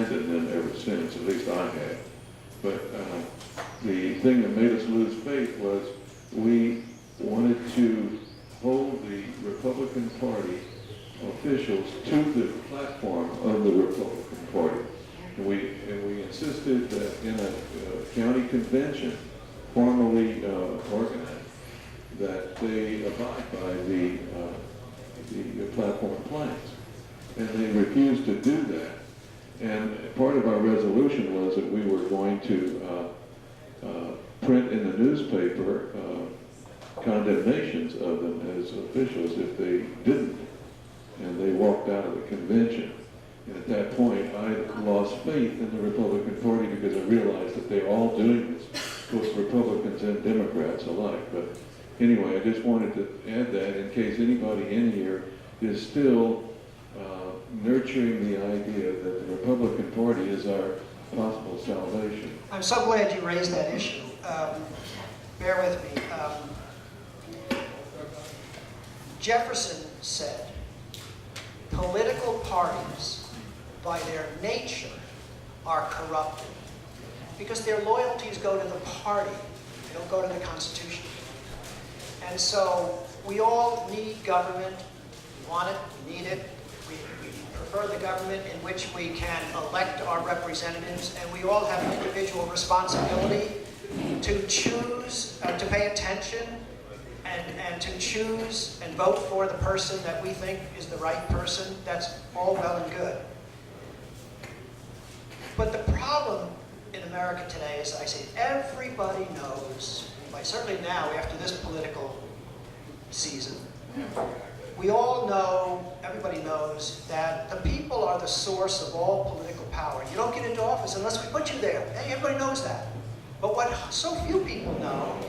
abandoned them ever since, at least I have. But the thing that made us lose faith was we wanted to hold the Republican Party officials to the platform of the Republican Party. And we insisted that in a county convention formally organized, that they abide by the platform plans. And they refused to do that. And part of our resolution was that we were going to print in the newspaper condemnations of them as officials if they didn't. And they walked out of the convention. And at that point, I lost faith in the Republican Party because I realized that they're all doing this, both Republicans and Democrats alike. But anyway, I just wanted to add that in case anybody in here is still nurturing the idea that the Republican Party is our possible salvation. I'm so glad you raised that issue. Bear with me. Jefferson said, political parties, by their nature, are corrupted because their loyalties go to the party, they don't go to the Constitution. And so we all need government. We want it, we need it. We prefer the government in which we can elect our representatives, and we all have an individual responsibility to choose, to pay attention, and to choose and vote for the person that we think is the right person. That's all well and good. But the problem in America today is, I say, everybody knows, certainly now after this political season, we all know, everybody knows, that the people are the source of all political power. You don't get into office unless we put you there. Hey, everybody knows that. But what so few people know,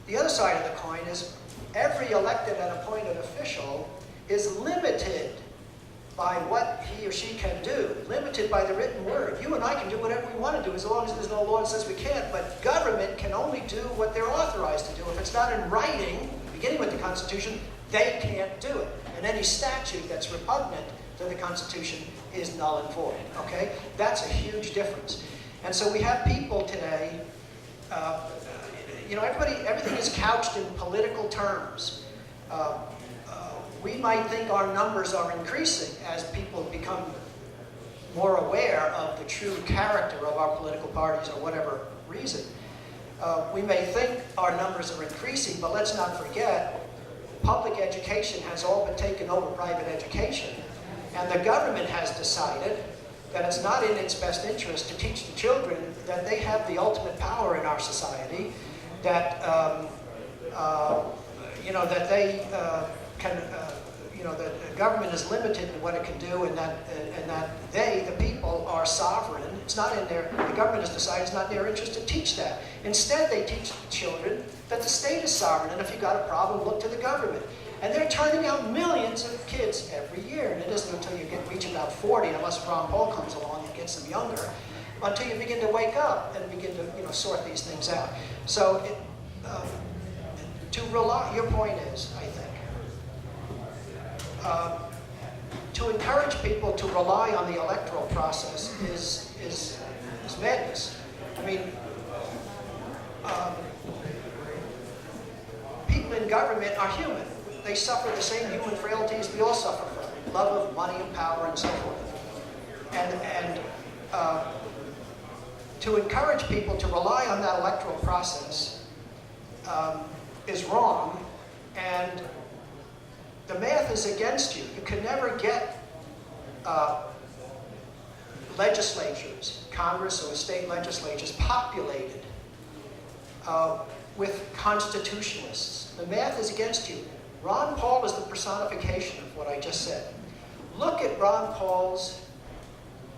the other side of the coin, is every elected and appointed official is limited by what he or she can do, limited by the written word. You and I can do whatever we want to do as long as there's no law that says we can't, but government can only do what they're authorized to do. If it's not in writing, beginning with the Constitution, they can't do it. And any statute that's repugnant to the Constitution is null and void, okay? That's a huge difference. And so we have people today, everything is couched in political terms. We might think our numbers are increasing as people become more aware of the true character of our political parties or whatever reason. We may think our numbers are increasing, but let's not forget, public education has all but taken over private education, and the government has decided that it's not in its best interest to teach the children that they have the ultimate power in our society, that that they that the government is limited in what it can do, and that they, the people, are sovereign. It's not in their, the government has decided it's not in their interest to teach that. Instead, they teach the children that the state is sovereign, and if you've got a problem, look to the government. And they're turning out millions of kids every year, and it isn't until you reach about 40, unless Ron Paul comes along and gets them younger, until you begin to wake up and begin to sort these things out. So to rely, your point is, I think, to encourage people to rely on the electoral process is madness. I mean, people in government are human. They suffer the same human frailties we all suffer from: love of money and power and so forth. And to encourage people to rely on that electoral process is wrong, and the math is against you. You can never get legislatures, Congress or state legislatures, populated with constitutionalists. The math is against you. Ron Paul is the personification of what I just said. Look at Ron Paul's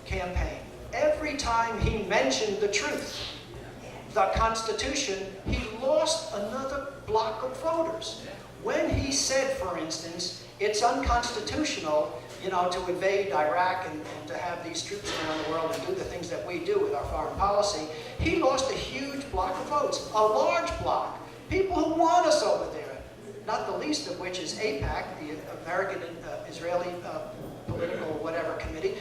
campaign. Every time he mentioned the truth, the Constitution, he lost another block of voters. When he said, for instance, it's unconstitutional, to invade Iraq and to have these troops around the world and do the things that we do with our foreign policy, he lost a huge block of votes, a large block. People who want us over there, not the least of which is AIPAC, the American Israeli Political Whatever Committee.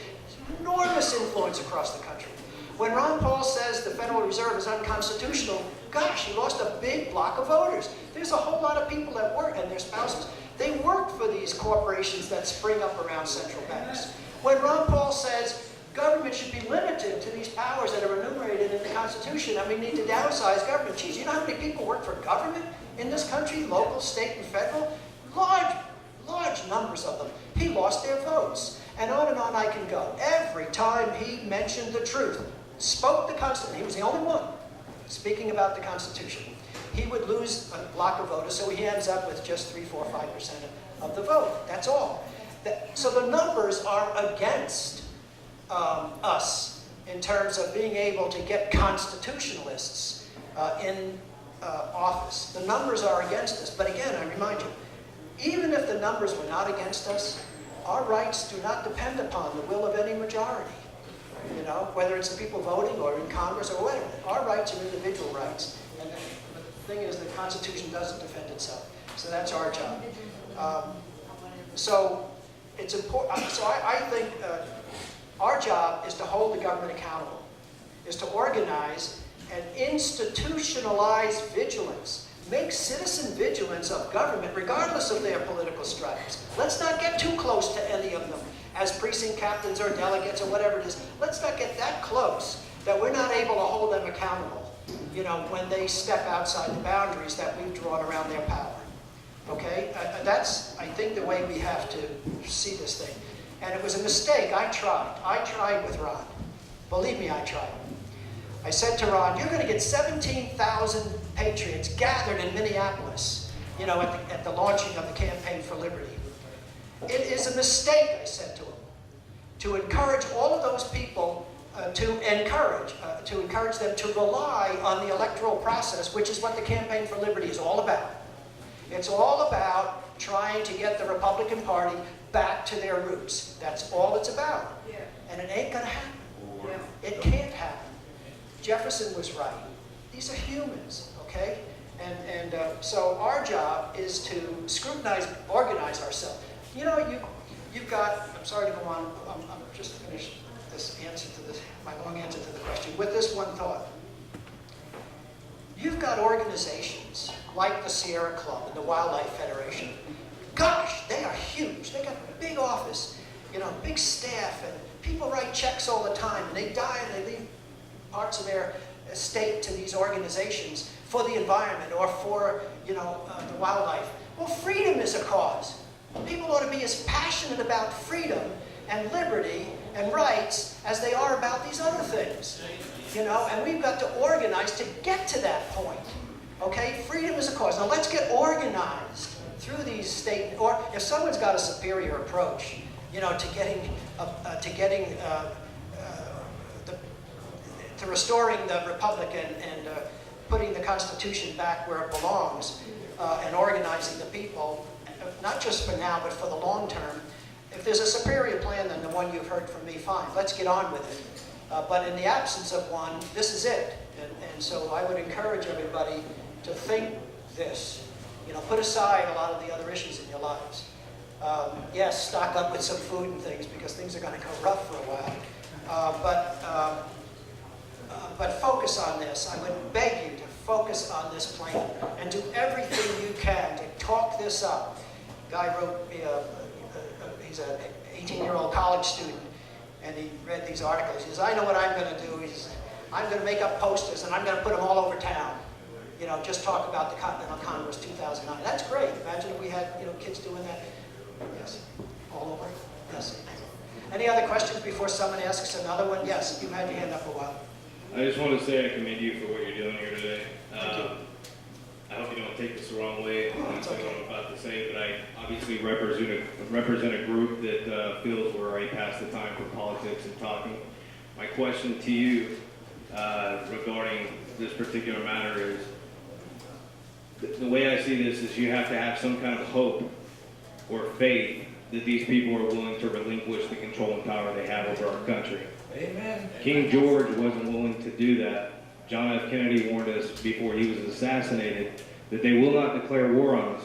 enormous influence across the country. When Ron Paul says the Federal Reserve is unconstitutional, gosh, he lost a big block of voters. There's a whole lot of people that work, and their spouses, they work for these corporations that spring up around central banks. When Ron Paul says government should be limited to these powers that are enumerated in the Constitution, and we need to downsize government. Geez, you know how many people work for government in this country, local, state, and federal? Large numbers of them. He lost their votes. And on I can go. Every time he mentioned the truth, spoke the Constitution, he was the only one speaking about the Constitution, he would lose a block of voters, so he ends up with just 3, 4, 5% of the vote. That's all. So the numbers are against us in terms of being able to get constitutionalists in office. The numbers are against us. But again, I remind you, even if the numbers were not against us, our rights do not depend upon the will of any majority. You know, whether it's the people voting or in Congress or whatever. Our rights are individual rights. And the thing is, the Constitution doesn't defend itself. So that's our job. So it's important. So I think our job is to hold the government accountable, is to organize and institutionalize vigilance. Make citizen vigilance of government, regardless of their political stripes. Let's not get too close to any of them as precinct captains or delegates or whatever it is. Let's not get that close that we're not able to hold them accountable, you know, when they step outside the boundaries that we've drawn around their power. Okay? That's, I think, the way we have to see this thing. And it was a mistake. I tried with Ron. Believe me, I tried. I said to Ron, you're going to get 17,000 patriots gathered in Minneapolis, you know, at the launching of the Campaign for Liberty. It is a mistake, I said to him, to encourage all of those people, to encourage them to rely on the electoral process, which is what the Campaign for Liberty is all about. It's all about trying to get the Republican Party back to their roots. That's all it's about. Yeah. And it ain't going to happen. Yeah. It can't happen. Jefferson was right. These are humans, okay? And so our job is to scrutinize, organize ourselves. You know, you've got, I'm sorry to go on, I'm just finished this answer to this, my long answer to the question, with this one thought. You've got organizations like the Sierra Club and the Wildlife Federation. Gosh, they are huge. They got a big office, you know, big staff, and people write checks all the time, and they die and they leave parts of their estate to these organizations for the environment or for, you know, the wildlife. Well, freedom is a cause. People ought to be as passionate about freedom and liberty and rights as they are about these other things. You know, and we've got to organize to get to that point. Okay, freedom is a cause. Now let's get organized through these state, or if someone's got a superior approach, you know, to restoring the republic and putting the Constitution back where it belongs, and organizing the people, not just for now, but for the long term. If there's a superior plan than the one you've heard from me, fine, let's get on with it. But in the absence of one, this is it. And so I would encourage everybody to think this. You know, put aside a lot of the other issues in your lives. Yes, stock up with some food and things, because things are going to go rough for a while. But focus on this. I would beg you to focus on this plan and do everything you can to talk this up. Guy wrote me he's an 18-year-old college student, and he read these articles. He says, I know what I'm going to do. He says, I'm going to make up posters, and I'm going to put them all over town. You know, just talk about the Continental Congress 2009. That's great. Imagine if we had, you know, kids doing that. Yes. All over? Yes. Any other questions before someone asks another one? Yes, you've had your hand up a while. I just want to say I commend you for what you're doing here today. I hope you don't take this the wrong way. That's what I'm about to say, but I obviously represent a group that feels we're already past the time for politics and talking. My question to you regarding this particular matter is, the way I see this is you have to have some kind of hope or faith that these people are willing to relinquish the control and power they have over our country. Amen. King George wasn't willing to do that. John F. Kennedy warned us before he was assassinated that they will not declare war on us.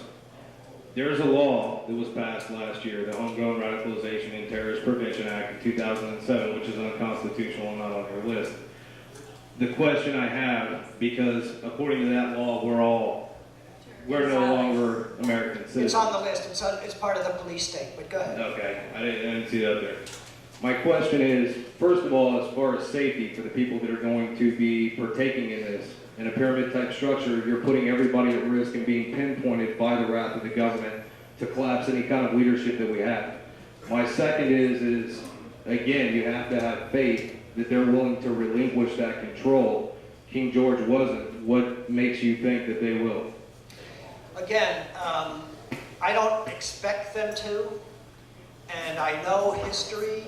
there's a law that was passed last year, the Homegrown Radicalization and Terrorist Prevention Act of 2007, which is unconstitutional and not on your list. The question I have, because according to that law, we're no longer American citizens. It's on the list. It's part of the police state, but go ahead. Okay, I didn't see that there. My question is, first of all, as far as safety for the people that are going to be partaking in this, in a pyramid-type structure, you're putting everybody at risk and being pinpointed by the wrath of the government to collapse any kind of leadership that we have. My second is again, you have to have faith that they're willing to relinquish that control. King George wasn't. What makes you think that they will? Again, I don't expect them to, and I know history.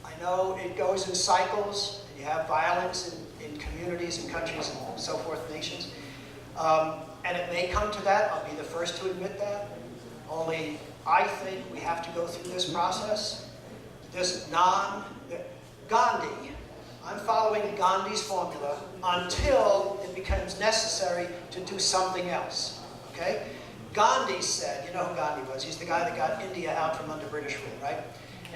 I know it goes in cycles. You have violence in communities and countries and so forth, nations. And it may come to that. I'll be the first to admit that. Only I think we have to go through this process. Gandhi, I'm following Gandhi's formula until it becomes necessary to do something else. Okay? Gandhi said, you know who Gandhi was? He's the guy that got India out from under British rule, right?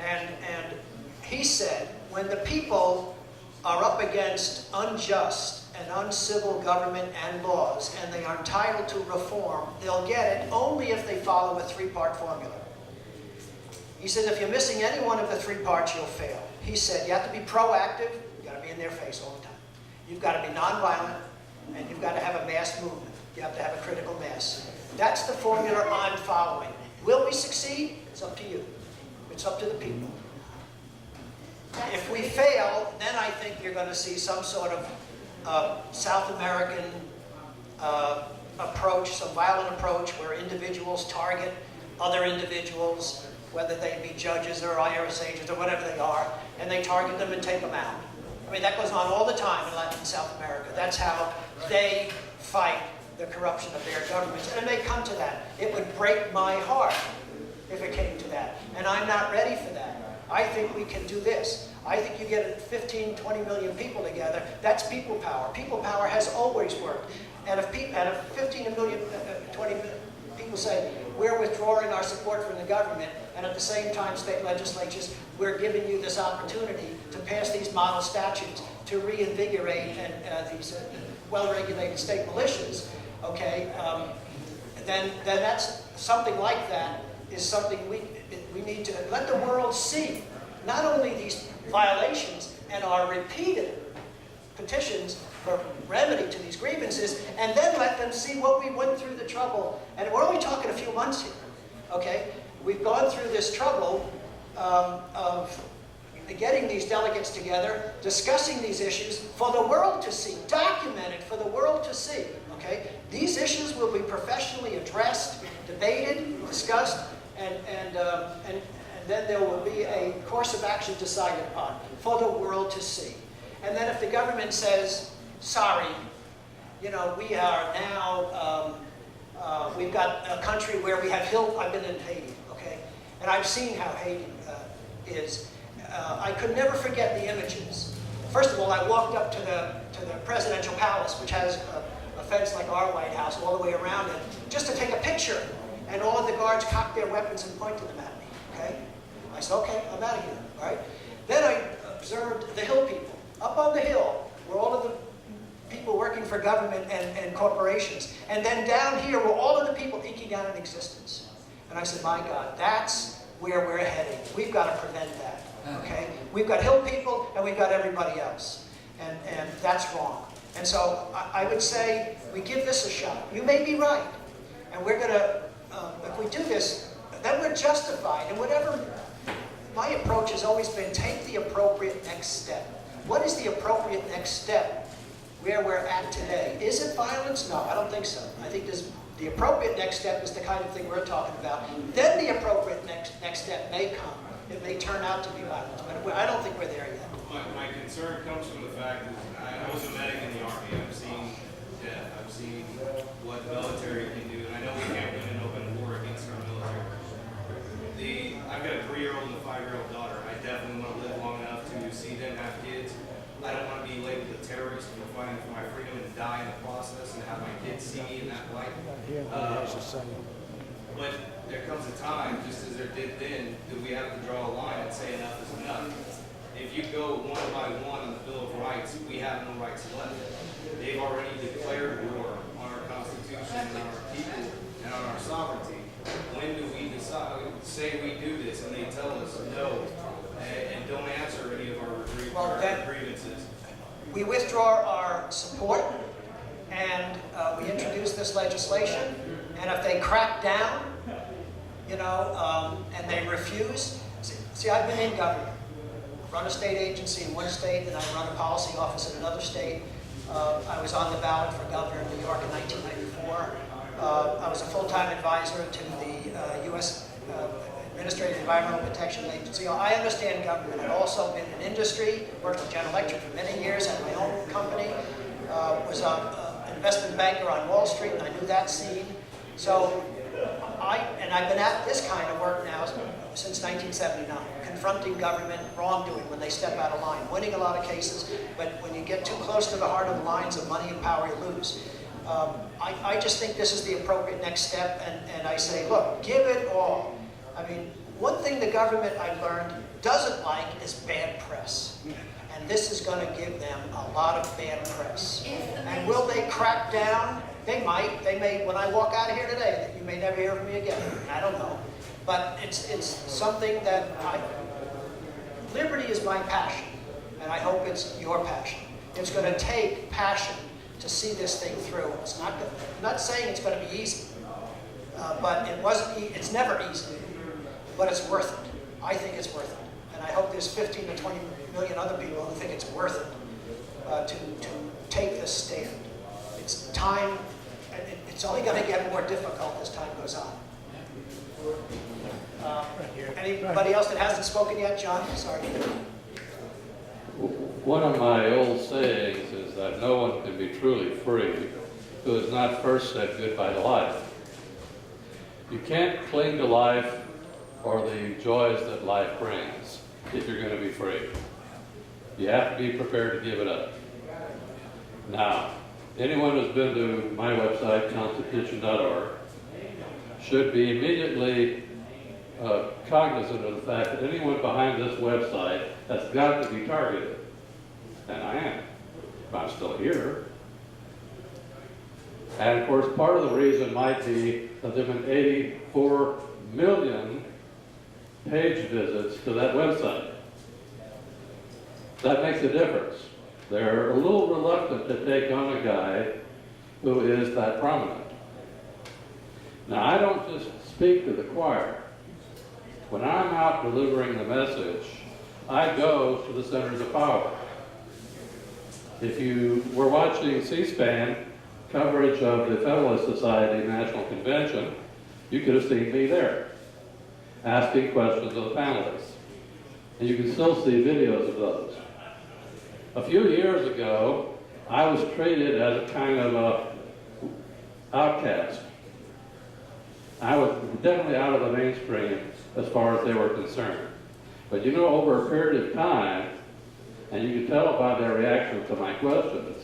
And he said, when the people are up against unjust and uncivil government and laws, and they are entitled to reform, they'll get it only if they follow a three-part formula. He said, if you're missing any one of the three parts, you'll fail. He said, you have to be proactive, you've got to be in their face all the time. You've got to be nonviolent, and you've got to have a mass movement. You have to have a critical mass. That's the formula I'm following. Will we succeed? It's up to you. It's up to the people. If we fail, then I think you're going to see some sort of South American approach, some violent approach where individuals target other individuals, whether they be judges or IRS agents or whatever they are, and they target them and take them out. I mean, that goes on all the time in Latin and South America. That's how they fight the corruption of their governments. And it may come to that. It would break my heart if it came to that. And I'm not ready for that. I think we can do this. I think you get 15, 20 million people together, that's people power. People power has always worked. And if 15 million, 20 million people say, we're withdrawing our support from the government, and at the same time state legislatures, we're giving you this opportunity to pass these model statutes to reinvigorate these well-regulated state militias, okay, then that's something like that is something we need to let the world see. Not only these violations and our repeated petitions for remedy to these grievances, and then let them see what we went through the trouble. And we're only talking a few months here, okay? We've gone through this trouble of getting these delegates together, discussing these issues for the world to see, documented for the world to see, okay? These issues will be professionally addressed, debated, discussed, and then there will be a course of action decided upon for the world to see. And then if the government says, sorry, you know, we are now, we've got a country where we have I've been in Haiti, okay? And I've seen how Haiti is. I could never forget the images. First of all, I walked up to the presidential palace, which has a fence like our White House all the way around it, just to take a picture. And all of the guards cocked their weapons and pointed them at me, okay? I said, okay, I'm out of here, all right? Then I observed the Hill people. Up on the Hill were all of the people working for government and corporations. And then down here were all of the people eking out an existence. And I said, my God, that's where we're heading. We've got to prevent that, okay? We've got Hill people and we've got everybody else. And that's wrong. And so I would say we give this a shot. You may be right. And we're going to, if we do this, then we're justified. And whatever, my approach has always been take the appropriate next step. What is the appropriate next step where we're at today? Is it violence? No, I don't think so. I think the appropriate next step is the kind of thing we're talking about. Then the appropriate next step may come. It may turn out to be violence, but I don't think we're there yet. My concern comes from the fact that I was a medic in the Army. I've seen death. I've seen what the military can do, and I know we can't win an open war against our military. I've got a 3-year-old and a 5-year-old daughter. I definitely want to live long enough to see them have kids. I don't want to be labeled a terrorist for fighting for my freedom and die in the process and have my kids see me in that light. But there comes a time, just as there did then, that we have to draw a line and say enough is enough. If you go one by one on the Bill of Rights, we have no rights left. They've already declared war on our Constitution and on our people and on our sovereignty. When do we decide, say we do this and they tell us no and don't answer any of our grievances? We withdraw our support and we introduce this legislation, and if they crack down, you know, and they refuse, see, I've been in government. Run a state agency in one state, and I run a policy office in another state. I was on the ballot for governor in New York in 1994. I was a full-time advisor to the U.S. Administrative Environmental Protection Agency. I understand government. I've also been in industry, worked with General Electric for many years, had my own company, was an investment banker on Wall Street, and I knew that scene. So I've been at this kind of work now since 1979, confronting government wrongdoing when they step out of line, winning a lot of cases, but when you get too close to the heart of the lines of money and power, you lose. I just think this is the appropriate next step, and I say, look, give it all. I mean, one thing the government, I've learned, doesn't like is bad press. And this is going to give them a lot of bad press. And will they crack down? They might. They may, when I walk out of here today, you may never hear from me again. I don't know. But it's something that liberty is my passion, and I hope it's your passion. It's going to take passion to see this thing through. It's not. I'm not saying it's going to be easy, but it wasn't. It's never easy, but it's worth it. I think it's worth it, and I hope there's 15 to 20 million other people who think it's worth it to take this stand. It's time. And it's only going to get more difficult as time goes on. Anybody else that hasn't spoken yet? John, sorry. One of my old sayings is that no one can be truly free who has not first said goodbye to life. You can't cling to life or the joys that life brings if you're going to be free. You have to be prepared to give it up. Now, anyone who's been to my website, constitution.org, should be immediately cognizant of the fact that anyone behind this website has got to be targeted. And I am. I'm still here. And of course, part of the reason might be that there have been 84 million page visits to that website. That makes a difference. They're a little reluctant to take on a guy who is that prominent. Now, I don't just speak to the choir. When I'm out delivering the message, I go to the centers of power. If you were watching C-SPAN coverage of the Federalist Society National Convention, you could have seen me there, asking questions of the panelists. And you can still see videos of those. A few years ago, I was treated as a kind of outcast. I was definitely out of the mainstream as far as they were concerned. But you know, over a period of time, and you can tell by their reaction to my questions,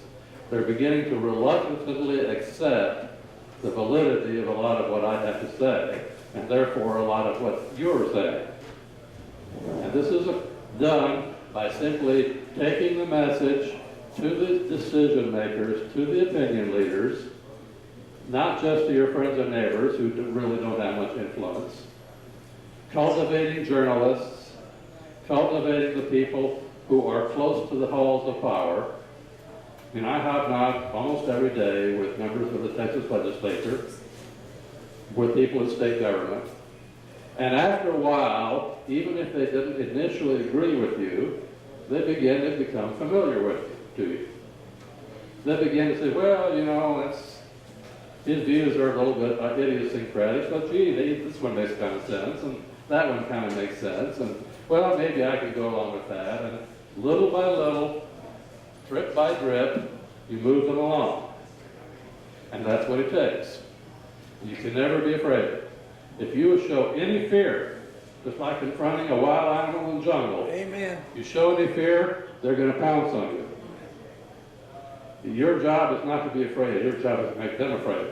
they're beginning to reluctantly accept the validity of a lot of what I have to say, and therefore a lot of what you're saying. And this is done by simply taking the message to the decision makers, to the opinion leaders, not just to your friends and neighbors who really don't have much influence, cultivating journalists, cultivating the people who are close to the halls of power. I mean, I hobnob almost every day with members of the Texas legislature, with people in state government. And after a while, even if they didn't initially agree with you, they begin to become familiar with you. They begin to say, well, you know, his views are a little bit idiosyncratic, but gee, this one makes kind of sense, and that one kind of makes sense, and well, maybe I could go along with that. And little by little, drip by drip, you move them along. And that's what it takes. You can never be afraid. If you show any fear, just like confronting a wild animal in the jungle, Amen. You show any fear, they're going to pounce on you. Your job is not to be afraid. Your job is to make them afraid.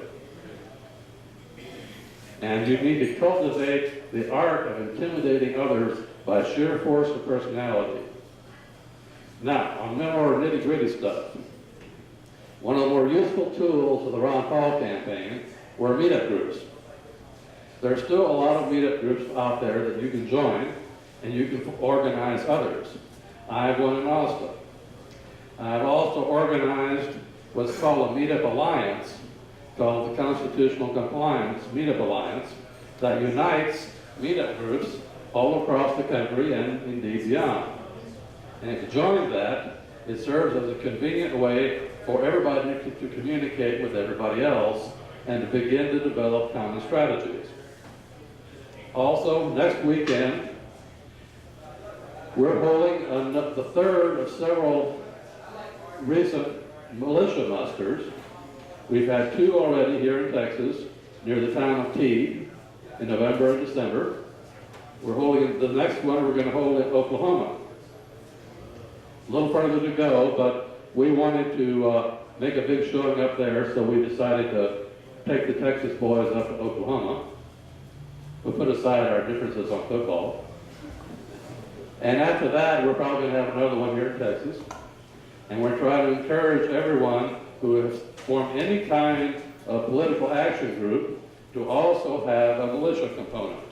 And you need to cultivate the art of intimidating others by sheer force of personality. Now, on more nitty-gritty stuff. One of the more useful tools of the Ron Paul campaign were meetup groups. There's still a lot of meetup groups out there that you can join, and you can organize others. I have one in Austin. I've also organized what's called a meetup alliance, called the Constitutional Compliance Meetup Alliance, that unites meetup groups all across the country and indeed beyond. And if you join that, it serves as a convenient way for everybody to communicate with everybody else and to begin to develop common strategies. Also, next weekend, we're holding the third of several recent militia musters. We've had 2 already here in Texas, near the town of Teague, in November and December. We're holding the next one we're going to hold in Oklahoma. A little further to go, but we wanted to make a big showing up there, so we decided to take the Texas boys up to Oklahoma. We'll put aside our differences on football. And after that, we're probably going to have another one here in Texas. And we're trying to encourage everyone who has formed any kind of political action group to also have a militia component.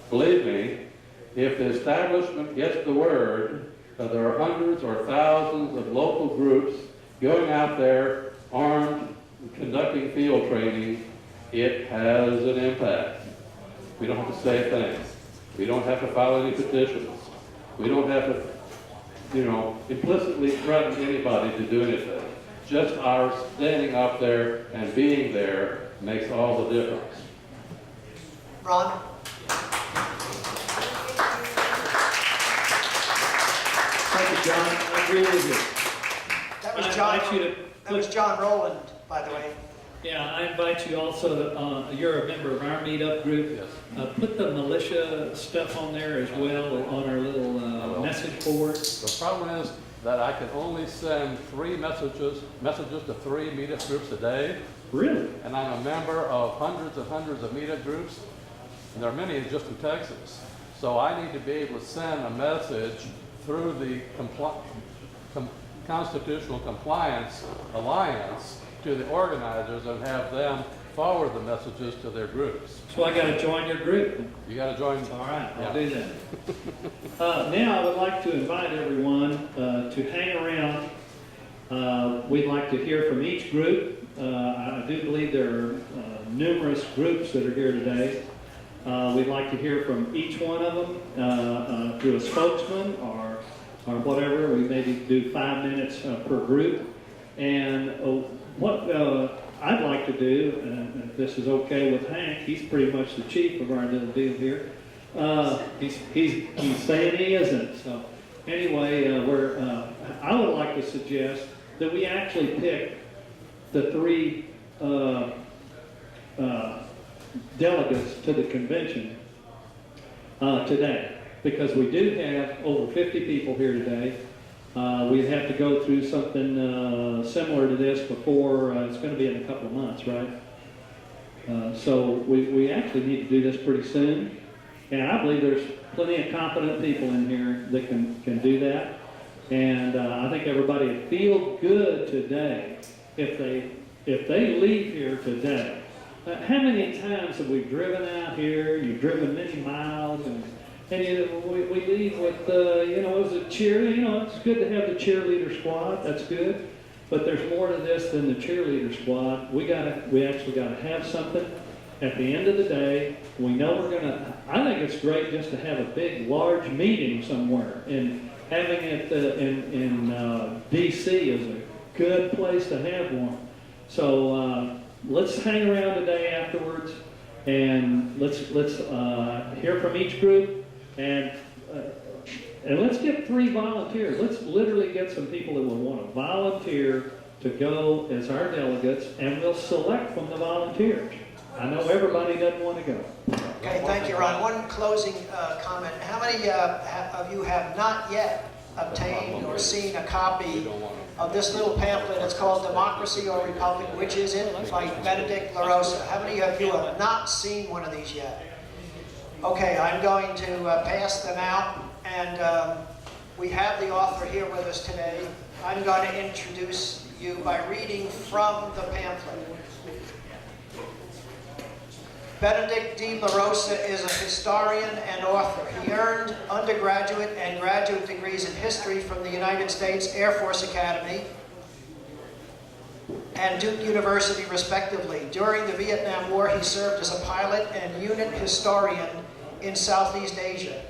Believe me, if the establishment gets the word that there are hundreds or thousands of local groups going out there armed, conducting field training, it has an impact. We don't have to say a thing. We don't have to file any petitions. We don't have to, implicitly threaten anybody to do anything. Just our standing up there and being there makes all the difference. Ron? Thank you, John. I agree with you. That was Jon Roland, by the way. Yeah, I invite you also, you're a member of our meetup group. Yes. Put the militia stuff on there as well, on our little message board. The problem is that I can only send 3 messages to 3 meetup groups a day. Really? And I'm a member of hundreds and hundreds of meetup groups, and there are many just in Texas. So I need to be able to send a message through the Constitutional Compliance Alliance to the organizers and have them forward the messages to their groups. So I got to join your group. You got to join. All right, Yeah. I'll do that. Now I would like to invite everyone to hang around. We'd like to hear from each group. I do believe there are numerous groups that are here today. We'd like to hear from each one of them through a spokesman or whatever. We maybe do 5 minutes per group. And what I'd like to do, and if this is okay with Hank, he's pretty much the chief of our little deal here. He's saying he isn't. So anyway, I would like to suggest that we actually pick the 3 delegates to the convention today, because we do have over 50 people here today. We'd have to go through something similar to this before, it's going to be in a couple of months, right? So we actually need to do this pretty soon. And I believe there's plenty of competent people in here that can do that. And I think everybody would feel good today if they leave here today. How many times have we driven out here? You've driven many miles, and we leave with, it was a cheer. It's good to have the cheerleader squad. That's good. But there's more to this than the cheerleader squad. We actually got to have something. At the end of the day, we know we're going to, I think it's great just to have a big, large meeting somewhere. And having it in D.C. is a good place to have one. So let's hang around today afterwards, and let's hear from each group, and let's get 3 volunteers. Let's literally get some people that will want to volunteer to go as our delegates, and we'll select from the volunteers. I know everybody doesn't want to go. Okay, thank you, Ron. One closing comment. How many of you have not yet obtained or seen a copy of this little pamphlet. It's called Democracy or Republic, which is in by Benedict LaRosa. How many of you have not seen one of these yet? Okay, I'm going to pass them out, and we have the author here with us today. I'm going to introduce you by reading from the pamphlet. Benedict D. LaRosa is a historian and author. He earned undergraduate and graduate degrees in history from the United States Air Force Academy and Duke University, respectively. During the Vietnam War, he served as a pilot and unit historian in Southeast Asia,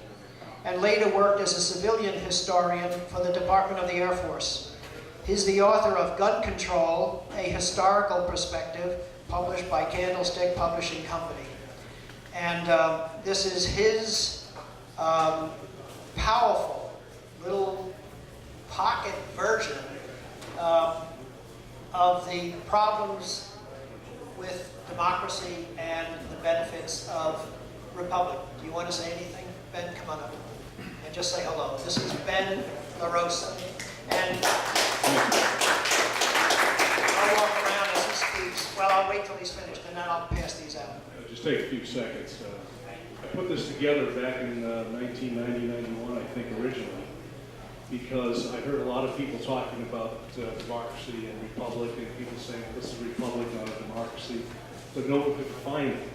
and later worked as a civilian historian for the Department of the Air Force. He's the author of Gun Control, A Historical Perspective, published by Candlestick Publishing Company. And this is his powerful little pocket version of the problems with democracy and the benefits of republic. Do you want to say anything? Ben, come on up and just say hello. This is Ben LaRosa. And I'll walk around as he speaks. Well, I'll wait till he's finished, and then I'll pass these out. Just take a few seconds. I put this together back in 1990, 91, I think, originally, because I heard a lot of people talking about democracy and republic, and people saying this is a republic, not a democracy, but no one could define it.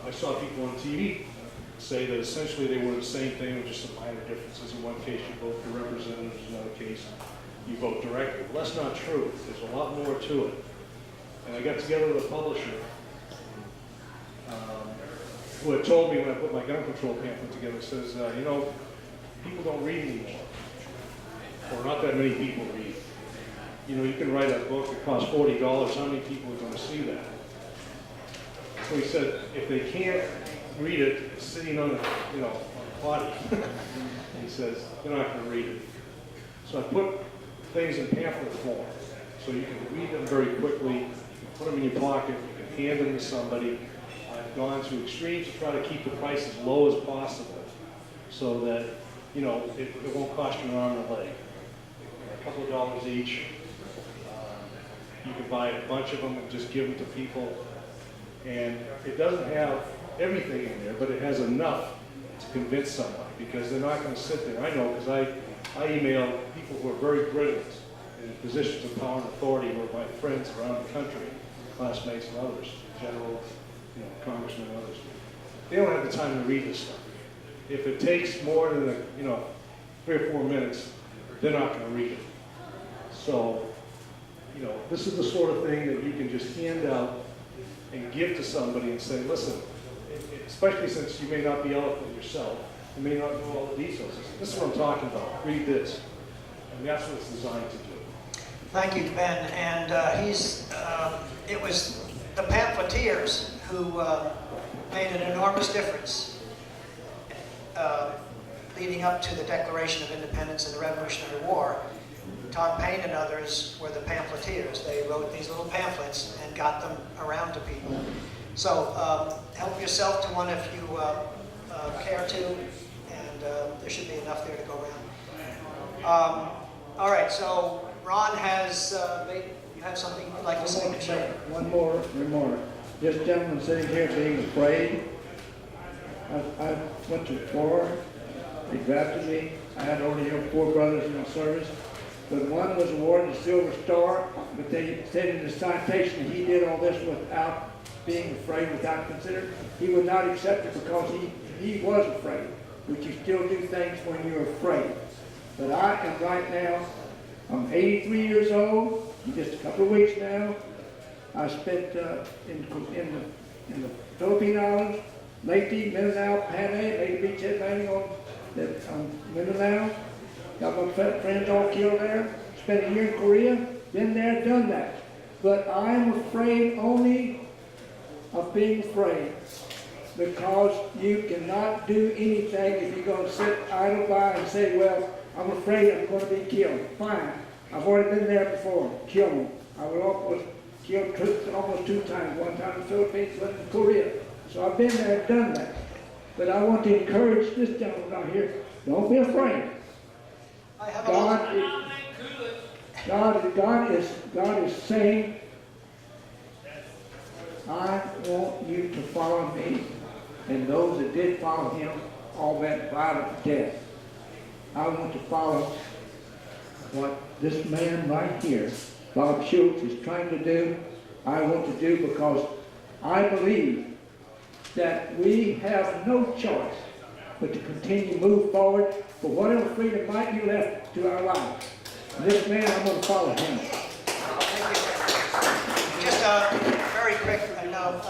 I saw people on TV say that essentially they were the same thing with just some minor differences. In one case, you vote for representatives. In another case, you vote directly. Well, that's not true. There's a lot more to it. And I got together with a publisher who had told me when I put my gun control pamphlet together, says, you know, people don't read anymore. Or not that many people read. You know, you can write a book that costs $40. How many people are going to see that? So he said, if they can't read it sitting on a, you know, on a potty, he says, they're not going to read it. So I put things in pamphlet form, so you can read them very quickly, put them in your pocket, you can hand them to somebody. I've gone to extremes to try to keep the price as low as possible, so that, you know, it won't cost you an arm and a leg. A couple of dollars each. You can buy a bunch of them and just give them to people. And it doesn't have everything in there, but it has enough to convince somebody, because they're not going to sit there. I know, because I email people who are very brilliant in positions of power and authority, who are my friends around the country, classmates and others, general, you know, congressmen and others. They don't have the time to read this stuff. If it takes more than, 3 or 4 minutes, they're not going to read it. So, you know, this is the sort of thing that you can just hand out and give to somebody and say, listen, especially since you may not be eloquent yourself, you may not know all the details. This is what I'm talking about. Read this. And that's what it's designed to do. Thank you, Ben. And it was the pamphleteers who made an enormous difference leading up to the Declaration of Independence and the Revolutionary War. Tom Paine and others were the pamphleteers. They wrote these little pamphlets and got them around to people. So help yourself to one if you care to, and there should be enough there to go around. All right, so Ron has, you have something you'd like to say? Sure. One more remark. This gentleman sitting here being afraid. I went to Florida. They drafted me. I had already 4 brothers in the service. But one was awarded the Silver Star, but they said in the citation he did all this without being afraid, without considering. He would not accept it because he was afraid. But you still do things when you're afraid. But I am right now, I'm 83 years old, in just a couple of weeks now. I spent in the Philippine Islands, Leyte, Mindanao, Panay, Leyte Beach Head Landing on Mindanao. Got my friends all killed there. Spent a year in Korea. Been there, done that. But I'm afraid only of being afraid. Because you cannot do anything if you're going to sit idle by and say, well, I'm afraid I'm going to be killed. Fine. I've already been there before. Kill them. I was killed almost 2 times. One time in the Philippines, one in Korea. So I've been there, done that. But I want to encourage this gentleman out here, don't be afraid. I have a little... God is saying, I want you to follow me, and those that did follow him all went violent death. I want to follow what this man right here, Bob Schulz, is trying to do. I want to do because I believe that we have no choice but to continue to move forward for whatever freedom might be left to our lives. And this man, I'm going to follow him. Just very quick, I know,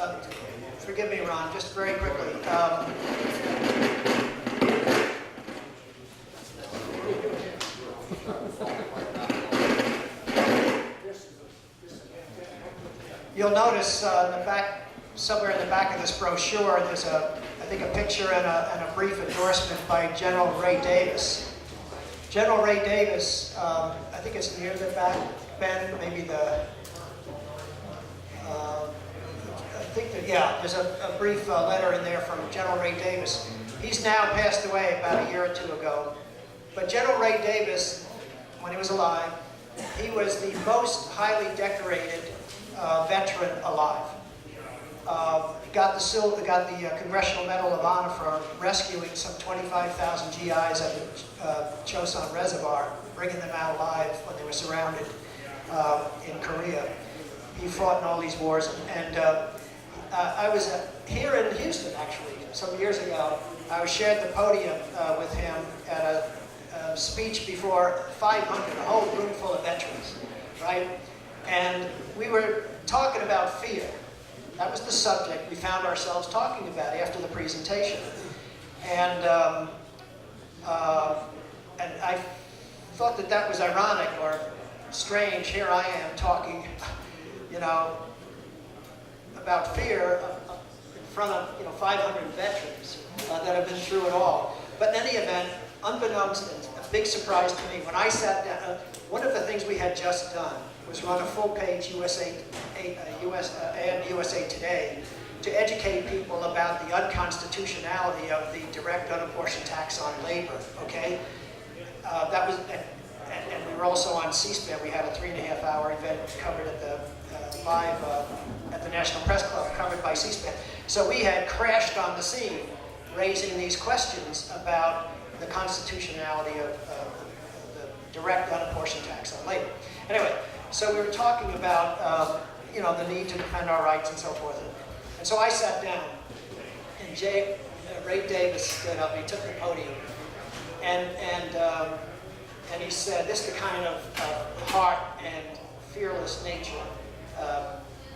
forgive me, Ron, just very quickly. You'll notice in the back, somewhere in the back of this brochure, there's I think a picture and a brief endorsement by General Ray Davis. General Ray Davis, I think it's near the back, Ben, maybe the, I think that, yeah, there's a brief letter in there from General Ray Davis. He's now passed away about a year or two ago. But General Ray Davis, when he was alive, he was the most highly decorated veteran alive. Got the Congressional Medal of Honor for rescuing some 25,000 GIs at the Chosun Reservoir, bringing them out alive when they were surrounded in Korea. He fought in all these wars, and I was here in Houston, actually, some years ago. I was shared the podium with him at a speech before 500, a whole room full of veterans, right? And we were talking about fear. That was the subject we found ourselves talking about after the presentation. And I thought that was ironic or strange. Here I am talking, you know, about fear in front of 500 veterans that have been through it all. But in any event, unbeknownst, a big surprise to me, when I sat down, one of the things we had just done was run a full-page USA Today to educate people about the unconstitutionality of the direct unapportioned tax on labor, okay? That was, and we were also on C-SPAN. We had a 3.5-hour event covered at the live at the National Press Club, covered by C-SPAN. So we had crashed on the scene, raising these questions about the constitutionality of the direct unapportioned tax on labor. Anyway, so we were talking about the need to defend our rights and so forth. And so I sat down, and Ray Davis stood up. He took the podium, and he said, "This is the kind of heart and fearless nature.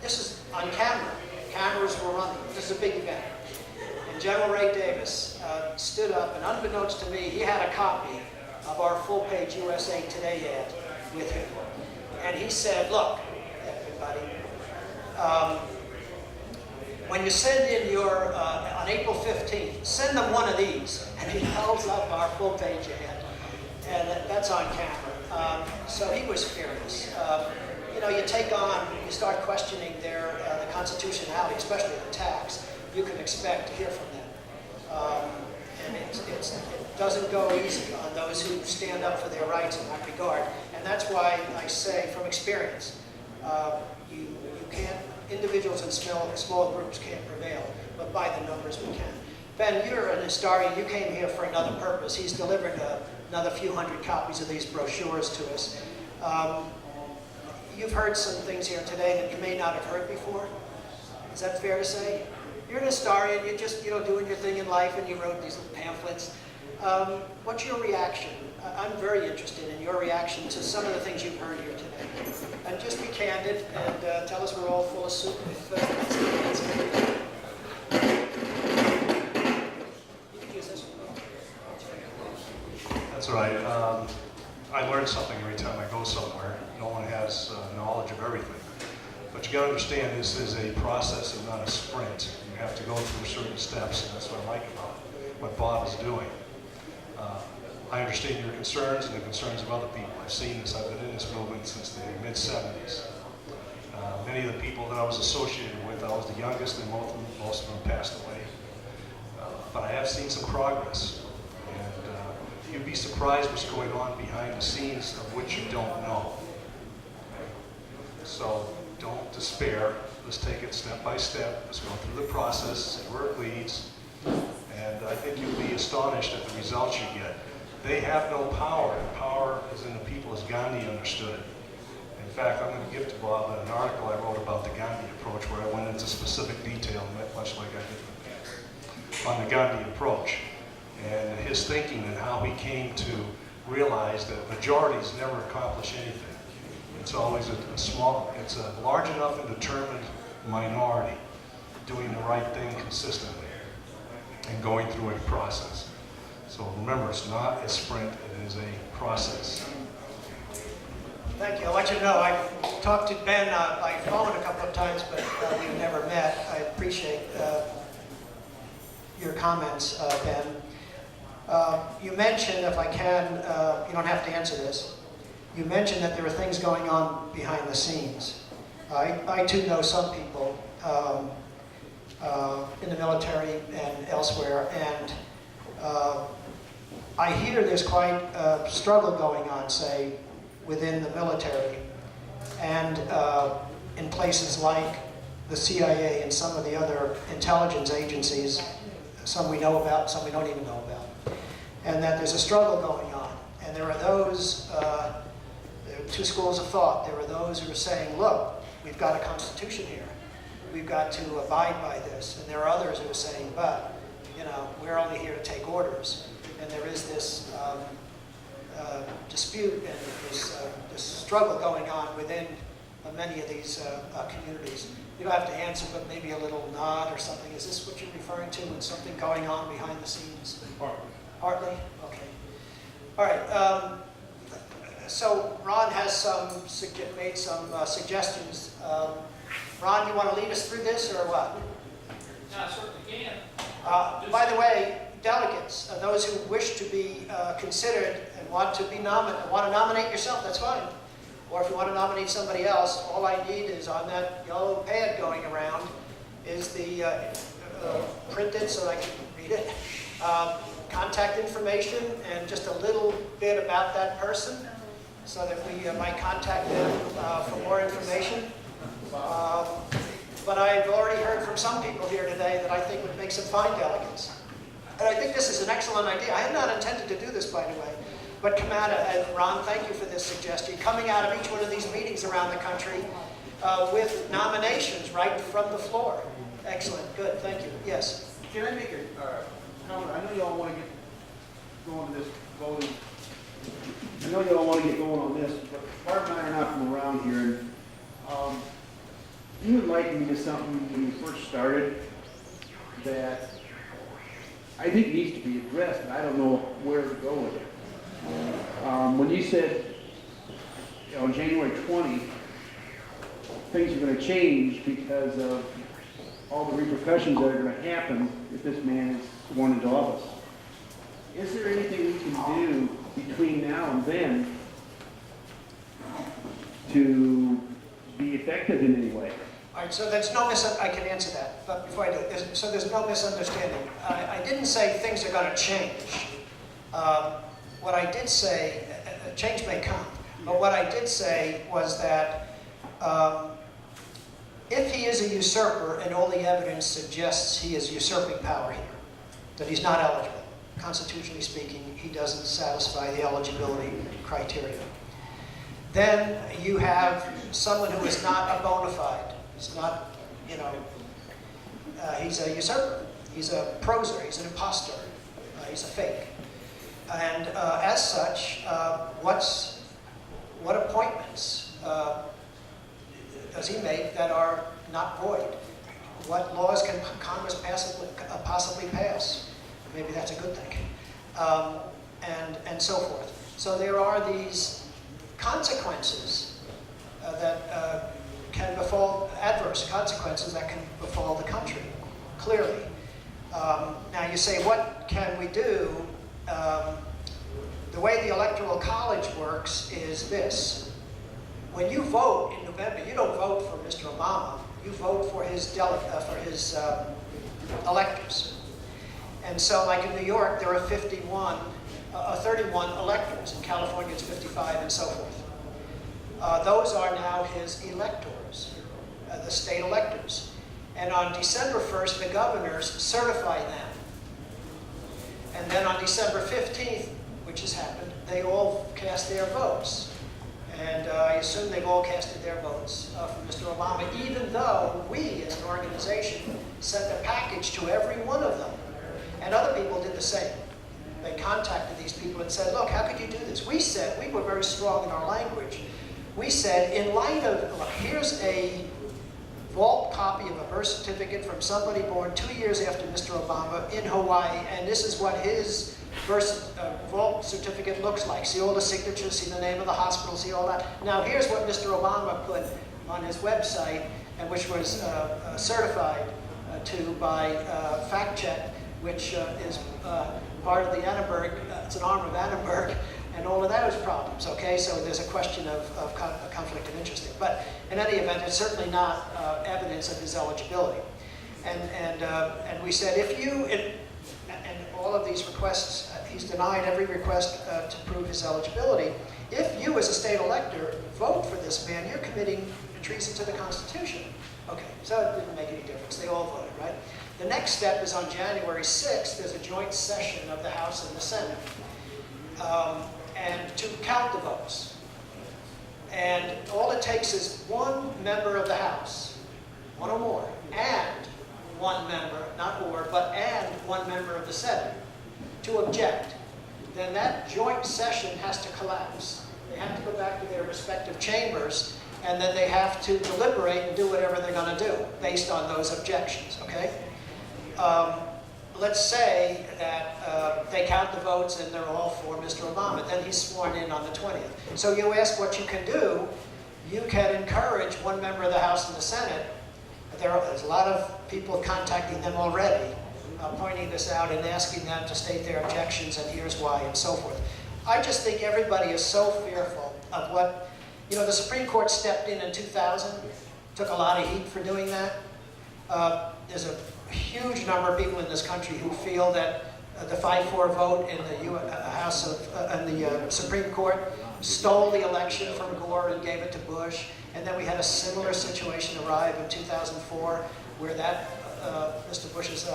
This is on camera. Cameras were running. This is a big event." And General Ray Davis stood up, and unbeknownst to me, he had a copy of our full-page USA Today ad with him. And he said, "Look, everybody, when you send in your, on April 15th, send them one of these." And he holds up our full-page ad, and that's on camera. So he was fearless. You start questioning the constitutionality, especially the tax, you can expect to hear from them. And it doesn't go easy on those who stand up for their rights in that regard. And that's why I say, from experience, you can't, individuals and small groups can't prevail, but by the numbers we can. Ben, you're an historian. You came here for another purpose. He's delivered another few hundred copies of these brochures to us. You've heard some things here today that you may not have heard before. Is that fair to say? You're an historian. You're just doing your thing in life, and you wrote these little pamphlets. What's your reaction? I'm very interested in your reaction to some of the things you've heard here today. And just be candid and tell us we're all full of soup. You can use this one. That's right. I learn something every time I go somewhere. No one has knowledge of everything. But you got to understand, this is a process and not a sprint. You have to go through certain steps, and that's what I like about what Bob is doing. I understand your concerns and the concerns of other people. I've seen this. I've been in this movement since the mid-'70s. Many of the people that I was associated with, I was the youngest, and most of them passed away. But I have seen some progress. And you'd be surprised what's going on behind the scenes of which you don't know. So don't despair. Let's take it step by step. Let's go through the process, see where it leads. And I think you'll be astonished at the results you get. They have no power. The power is in the people as Gandhi understood it. In fact, I'm going to give to Bob an article I wrote about the Gandhi approach where I went into specific detail, much like I did in the past, on the Gandhi approach and his thinking and how he came to realize that majorities never accomplish anything. It's always it's a large enough and determined minority doing the right thing consistently and going through a process. So remember, it's not a sprint, it is a process. Thank you. I'll let you know, I've talked to Ben by phone a couple of times, but we've never met. I appreciate your comments, Ben. You mentioned, if I can, you don't have to answer this, you mentioned that there are things going on behind the scenes. I too know some people in the military and elsewhere, and I hear there's quite a struggle going on, say, within the military and in places like the CIA and some of the other intelligence agencies, some we know about, some we don't even know about, and that there's a struggle going on. And there are those, there are two schools of thought. There are those who are saying, look, we've got a constitution here. We've got to abide by this. And there are others who are saying, but, you know, we're only here to take orders. And there is this dispute and this struggle going on within many of these communities. You don't have to answer, but maybe a little nod or something. Is this what you're referring to, with something going on behind the scenes? Partly. Partly? Okay. All right. So Ron has made some suggestions. Ron, you want to lead us through this or what? I certainly can. By the way, delegates, those who wish to be considered and want to nominate yourself, that's fine. Or if you want to nominate somebody else, all I need is on that yellow pad going around is the printed so I can read it. Contact information and just a little bit about that person so that we might contact them for more information. But I've already heard from some people here today that I think would make some fine delegates. And I think this is an excellent idea. I had not intended to do this, by the way. But come out, and Ron, thank you for this suggestion. Coming out of each one of these meetings around the country with nominations right from the floor. Excellent, good, thank you. Yes? Can I make a comment? I know you all want to get going to this voting. I know you all want to get going on this, but Bart and I are not from around here. And you enlightened me to something when you first started that I think needs to be addressed, and I don't know where to go with it. When you said on January 20, things are going to change because of all the repercussions that are going to happen if this man is sworn into office. Is there anything we can do between now and then to be effective in any way? All right, so there's no I can answer that, but before I do, so there's no misunderstanding. I didn't say things are going to change. What I did say, change may come, but what I did say was that if he is a usurper and all the evidence suggests he is usurping power here, that he's not eligible, constitutionally speaking, he doesn't satisfy the eligibility criteria, then you have someone who is not a bona fide. He's not, you know, he's a usurper, he's a poser, he's an imposter, he's a fake. And as such, what appointments does he make that are not void? What laws can Congress possibly pass? Maybe that's a good thing. And so forth. So there are these consequences that can befall, adverse consequences that can befall the country, clearly. Now you say, what can we do? The way the Electoral College works is this. When you vote in November, you don't vote for Mr. Obama, you vote for his electors. And so like in New York, there are 51 31 electors. In California, it's 55 and so forth. Those are now his electors, the state electors. And on December 1st, the governors certify them. And then on December 15th, which has happened, they all cast their votes. And I assume they've all casted their votes for Mr. Obama, even though we, as an organization, sent a package to every one of them. And other people did the same. They contacted these people and said, look, how could you do this? We said, we were very strong in our language. We said, in light of, look, here's a vault copy of a birth certificate from somebody born 2 years after Mr. Obama in Hawaii, and this is what his vault certificate looks like. See all the signatures, see the name of the hospital, see all that. Now here's what Mr. Obama put on his website, and which was certified to by Fact Check, which is part of the Annenberg, it's an arm of Annenberg, and all of those problems, okay? So there's a question of conflict of interest there. But in any event, it's certainly not evidence of his eligibility. And we said, if you, and all of these requests, he's denied every request to prove his eligibility. If you, as a state elector, vote for this man, you're committing treason to the Constitution. Okay, so it didn't make any difference. They all voted, right? The next step is on January 6th, there's a joint session of the House and the Senate. And to count the votes. And all it takes is one member of the House, one or more, and one member, not or, but and one member of the Senate to object. Then that joint session has to collapse. They have to go back to their respective chambers, and then they have to deliberate and do whatever they're going to do based on those objections, okay? Let's say that they count the votes and they're all for Mr. Obama. Then he's sworn in on the 20th. So you ask what you can do. You can encourage one member of the House and the Senate. There's a lot of people contacting them already, pointing this out and asking them to state their objections and here's why and so forth. I just think everybody is so fearful of what, you know, the Supreme Court stepped in 2000, took a lot of heat for doing that. There's a huge number of people in this country who feel that the 5-4 vote in the Supreme Court stole the election from Gore and gave it to Bush, and then we had a similar situation arrive in 2004, where that Mr. Bush's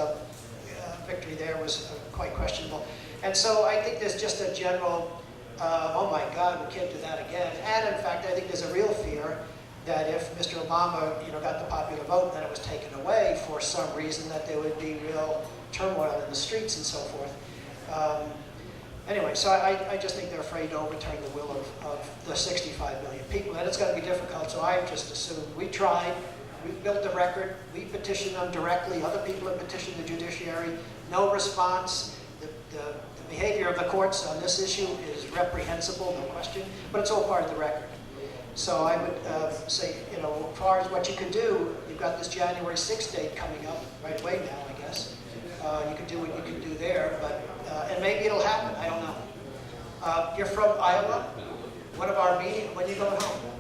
victory there was quite questionable. And so I think there's just a general, oh my God, we can't do that again. And in fact, I think there's a real fear that if Mr. Obama, you know, got the popular vote, then it was taken away for some reason, that there would be real turmoil in the streets and so forth. Anyway, so I just think they're afraid to overturn the will of the 65 million people, and it's going to be difficult. So I just assumed we tried, we built the record, we petitioned them directly. Other people have petitioned the judiciary. No response. The behavior of the courts on this issue is reprehensible, no question, but it's all part of the record. So I would say, you know, as far as what you can do, you've got this January 6th date coming up right away now, I guess. You can do what you can do there, but and maybe it'll happen. I don't know. You're from Iowa. One of our meetings, when you go home?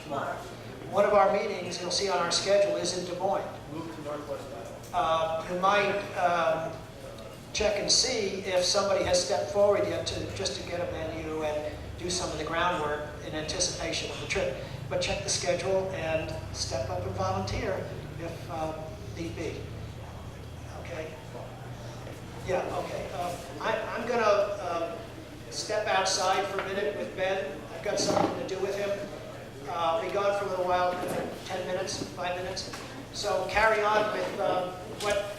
Tomorrow. One of our meetings, you'll see on our schedule, is in Des Moines. Move to Northwest Iowa. You might check and see if somebody has stepped forward yet just to get a venue and do some of the groundwork in anticipation of the trip. But check the schedule and step up and volunteer if need be. Okay? Yeah, okay. I'm going to step outside for a minute with Ben. I've got something to do with him. I'll be gone for a little while, 10 minutes, 5 minutes. So carry on with what